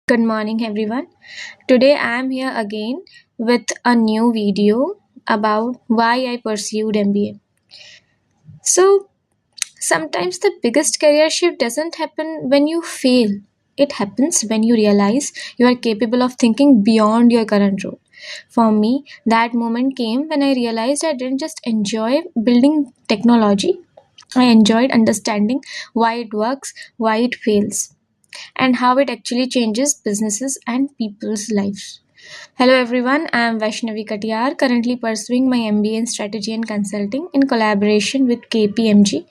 Good morning, everyone. Today I am here again with a new video about why I pursued MBA. So, sometimes the biggest career shift doesn't happen when you fail, it happens when you realize you are capable of thinking beyond your current role. For me, that moment came when I realized I didn't just enjoy building technology, I enjoyed understanding why it works, why it fails, and how it actually changes businesses and people's lives. Hello everyone, I am Vaishnavi Katiyar, currently pursuing my MBA in Strategy and Consulting in collaboration with KPMG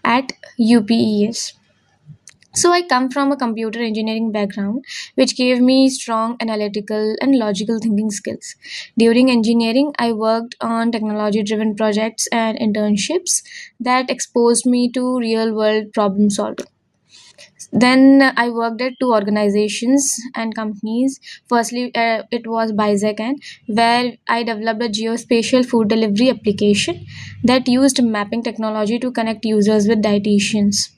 at UPES. So, I come from a computer engineering background, which gave me strong analytical and logical thinking skills. During engineering, I worked on technology driven projects and internships that exposed me to real world problem solving. Then I worked at two organizations and companies. Firstly, it was Bizacan, where I developed a geospatial food delivery application that used mapping technology to connect users with dietitians.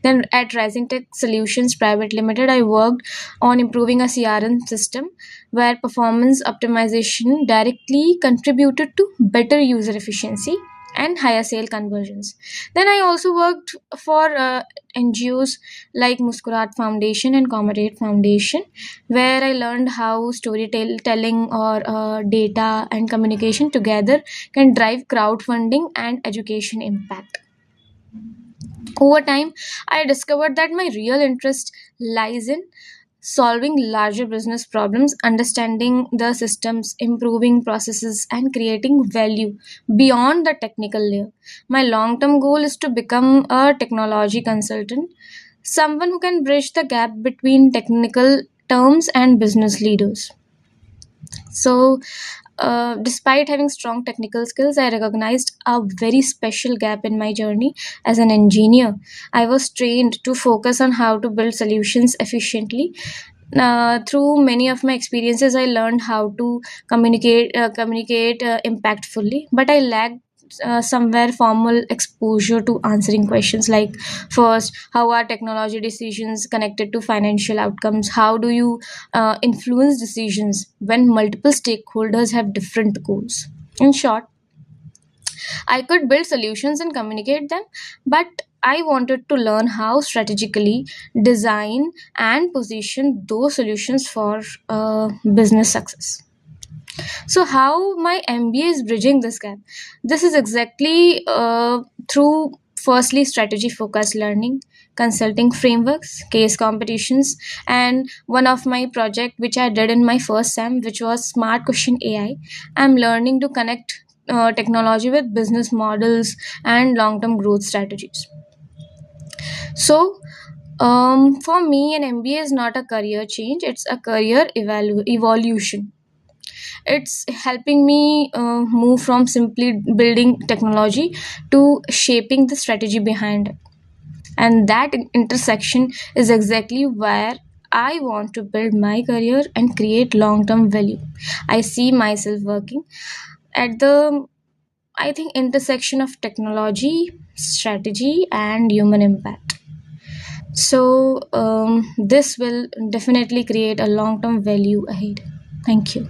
Then at Rising Tech Solutions Private Limited, I worked on improving a CRM system where performance optimization directly contributed to better user efficiency and higher sale conversions. Then I also worked for NGOs like Muskurat Foundation and Commodate Foundation, where I learned how storytelling or data and communication together can drive crowdfunding and education impact. Over time, I discovered that my real interest lies in solving larger business problems, understanding the systems, improving processes, and creating value beyond the technical layer. My long term goal is to become a technology consultant, someone who can bridge the gap between technical terms and business leaders. So, despite having strong technical skills, I recognized a very special gap in my journey as an engineer. I was trained to focus on how to build solutions efficiently. Through many of my experiences, I learned how to communicate impactfully, but I lacked somewhere formal exposure to answering questions like, first, how are technology decisions connected to financial outcomes? How do you influence decisions when multiple stakeholders have different goals? In short, I could build solutions and communicate them, but I wanted to learn how strategically design and position those solutions for business success. So, how my MBA is bridging this gap? This is exactly through firstly strategy focused learning, consulting frameworks, case competitions, and one of my project which I did in my first sem, which was Smart Question AI. I'm learning to connect technology with business models and long term growth strategies. So, for me, an MBA is not a career change; it's a career evolution. It's helping me move from simply building technology to shaping the strategy behind it. And that intersection is exactly where I want to build my career and create long term value. I see myself working at the, I think, intersection of technology, strategy, and human impact. So, this will definitely create a long term value ahead. Thank you.